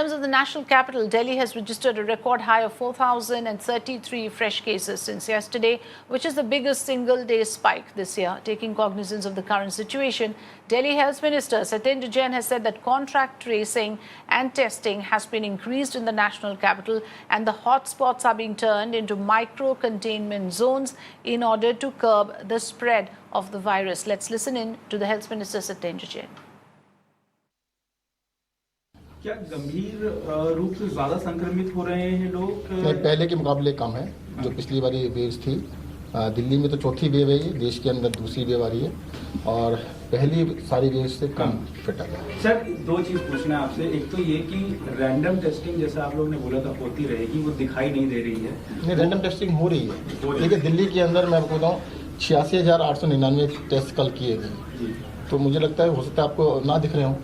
terms of the national capital, Delhi has registered a record high of 4,033 fresh cases since yesterday, which is the biggest single-day spike this year. Taking cognizance of the current situation, Delhi Health Minister Satyendra Jain has said that contract tracing and testing has been increased in the national capital, and the hotspots are being turned into micro-containment zones in order to curb the spread of the virus. Let's listen in to the Health Minister Satyendra Jain. क्या गंभीर रूप से ज्यादा संक्रमित हो रहे हैं लोग? पहले के मुकाबले कम है। जो पिछली बारी वेव्स थी, दिल्ली में तो चौथी वेव है, देश के अंदर दूसरी वेव आ रही है और पहली सारी वेव से कम फिट आ गया। सर, दो चीज पूछना है आपसे। एक तो ये कि रैंडम टेस्टिंग जैसा आप लोग ने बोला था होती रहेगी, वो दिखाई नहीं दे रही है। नहीं, रैंडम टेस्टिंग हो रही है। देखिए, दिल्ली के अंदर मैं आपको बताऊँ 86,899 टेस्ट कल किए गए, तो मुझे लगता है हो सकता है आपको ना दिख रहे हों।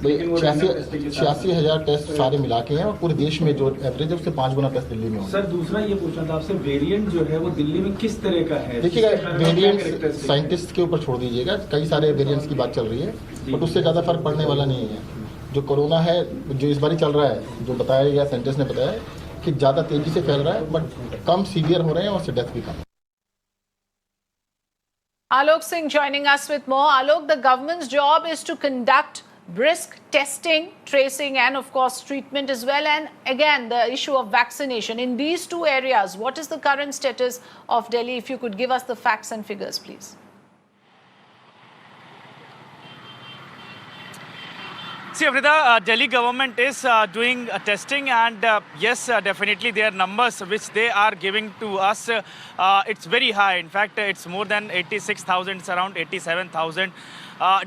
86,000 टेस्ट सारे मिला के हैं और पूरे देश में जो एवरेज है उससे 5 गुना टेस्ट दिल्ली में हो। सर, दूसरा ये पूछना था आपसे, वेरिएंट जो है वो दिल्ली में किस तरह का है? देखिएगा, वेरिएंट साइंटिस्ट के ऊपर छोड़ दीजिएगा, कई सारे वेरिएंट्स की बात चल रही है, बट उससे ज़्यादा फर्क पड़ने वाला नहीं है। जो कोरोना है, जो इस बार चल रहा है, जो बताया गया साइंटिस्ट ने बताया कि ज़्यादा तेजी से फैल रहा है, बट कम सीवियर हो रहे हैं और उससे डेथ भी कम। Alok Singh joining us with more. Alok, the government's job is to conduct brisk testing, tracing and of course treatment as well, and again the issue of vaccination. In these two areas, what is the current status of Delhi? If you could give us the facts and figures, please. See, Afrida, Delhi government is doing testing, and yes, definitely their numbers which they are giving to us, it's very high. In fact, it's more than 86,000, it's around 87,000.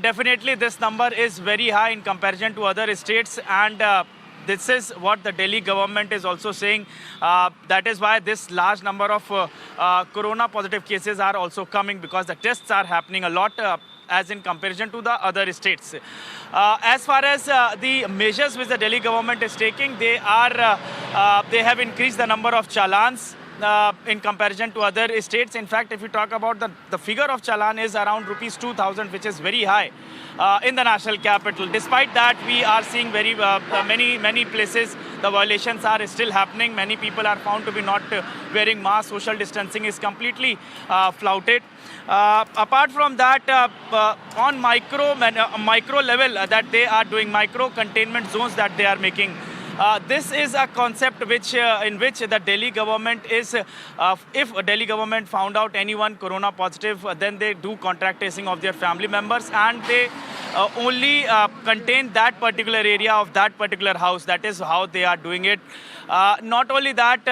Definitely this number is very high in comparison to other states, and this is what the Delhi government is also saying. That is why this large number of corona positive cases are also coming, because the tests are happening a lot as in comparison to the other states. As far as the measures which the Delhi government is taking, they have increased the number of challans in comparison to other states. In fact, if you talk about the figure of challan is around rupees 2,000, which is very high in the national capital. Despite that, we are seeing very many places the violations are still happening. Many people are found to be not wearing masks. Social distancing is completely flouted. Apart from that, on micro level, that they are doing micro containment zones that they are making. This is a concept which in which the Delhi government is, if Delhi government found out anyone corona positive, then they do contact tracing of their family members, and they only contain that particular area of that particular house. That is how they are doing it. Not only that,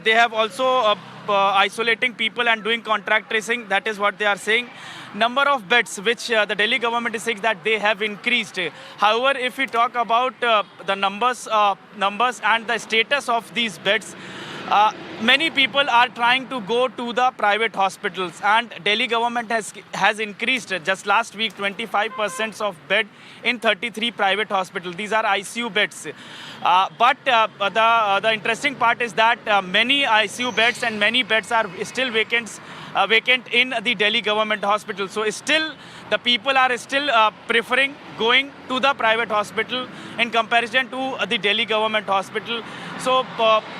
they have also isolating people and doing contact tracing. That is what they are saying. Number of beds which the Delhi government is saying that they have increased. However, if we talk about the numbers and the status of these beds, many people are trying to go to the private hospitals, and Delhi government has increased just last week 25% of bed in 33 private hospitals. These are ICU beds. But the interesting part is that many ICU beds and many beds are still vacant in the Delhi government hospital. So still the people are still preferring going to the private hospital in comparison to the Delhi government hospital. So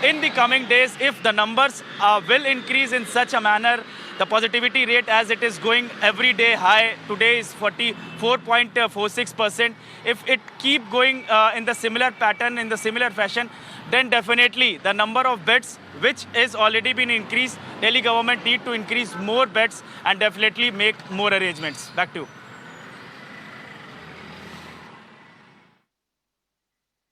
in the coming days, if the numbers will increase in such a manner, the positivity rate as it is going every day high, today is 44.46%. If it keep going in the similar pattern, in the similar fashion, then definitely the number of beds which is already been increased, Delhi government need to increase more beds and definitely make more arrangements. Back to you.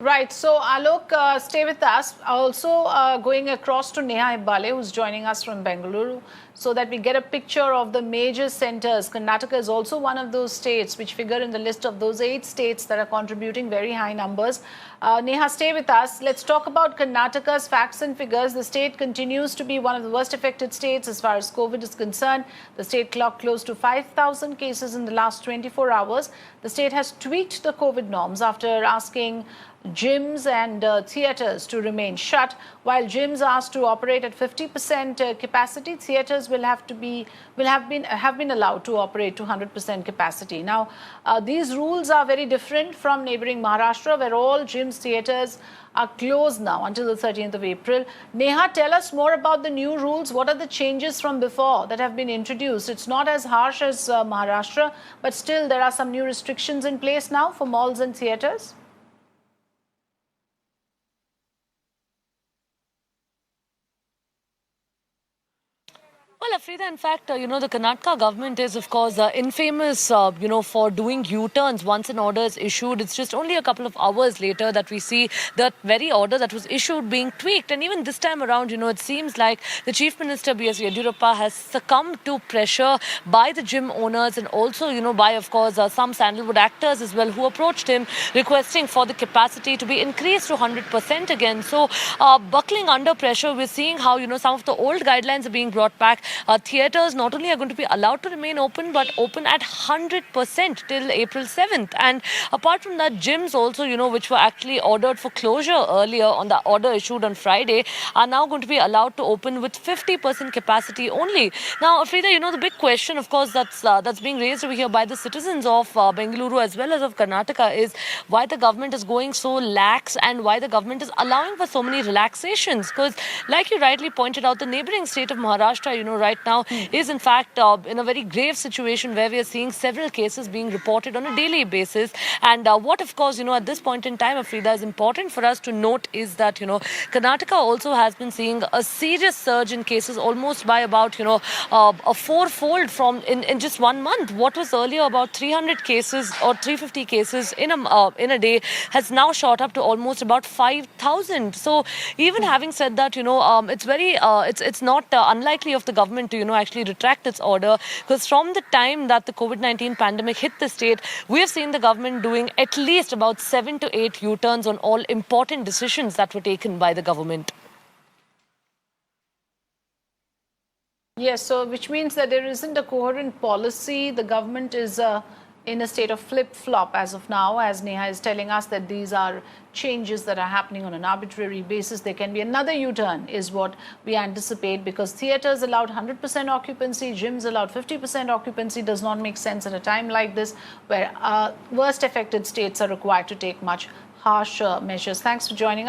Right. So, Alok, stay with us. Also going across to Neha Hebbale, who's joining us from Bengaluru, so that we get a picture of the major centers. Karnataka is also one of those states which figure in the list of those 8 states that are contributing very high numbers. Neha, stay with us. Let's talk about Karnataka's facts and figures. The state continues to be one of the worst affected states as far as COVID is concerned. The state clocked close to 5,000 cases in the last 24 hours. The state has tweaked the COVID norms after asking gyms and theatres to remain shut. While gyms are asked to operate at 50% capacity, theatres have been allowed to operate to 100% capacity. Now, these rules are very different from neighbouring Maharashtra, where all gyms, theatres are closed now until the 13th of April. Neha, tell us more about the new rules. What are the changes from before that have been introduced? It's not as harsh as Maharashtra, but still there are some new restrictions in place now for malls and theatres. Well, Afrida, in fact, the Karnataka government is, of course, infamous, for doing U-turns once an order is issued. It's just only a couple of hours later that we see that very order that was issued being tweaked. And even this time around, it seems like the Chief Minister, B.S. Yediyurappa, has succumbed to pressure by the gym owners and also, by, of course, some sandalwood actors as well who approached him requesting for the capacity to be increased to 100% again. So, buckling under pressure, we're seeing how, some of the old guidelines are being brought back. Theatres not only are going to be allowed to remain open, but open at 100% till April 7th. And apart from that, gyms also, which were actually ordered for closure earlier on the order issued on Friday, are now going to be allowed to open with 50% capacity only. Now, Afrida, the big question, of course, that's being raised over here by the citizens of Bengaluru as well as of Karnataka is why the government is going so lax and why the government is allowing for so many relaxations. Because, like you rightly pointed out, the neighbouring state of Maharashtra, right now is in fact in a very grave situation where we are seeing several cases being reported on a daily basis. And what, of course, at this point in time, Afrida, is important for us to note is that, Karnataka also has been seeing a serious surge in cases almost by about, a fourfold from in just 1 month. What was earlier about 300 cases or 350 cases in a day has now shot up to almost about 5,000. So even having said that, it's very, it's not unlikely of the government to, actually retract its order, because from the time that the COVID-19 pandemic hit the state, we have seen the government doing at least about 7 to 8 U-turns on all important decisions that were taken by the government. Yes, so which means that there isn't a coherent policy. The government is in a state of flip-flop as of now, as Neha is telling us that these are changes that are happening on an arbitrary basis. There can be another U-turn is what we anticipate, because theatres allowed 100% occupancy, gyms allowed 50% occupancy. Does not make sense at a time like this where worst affected states are required to take much harsher measures. Thanks for joining us.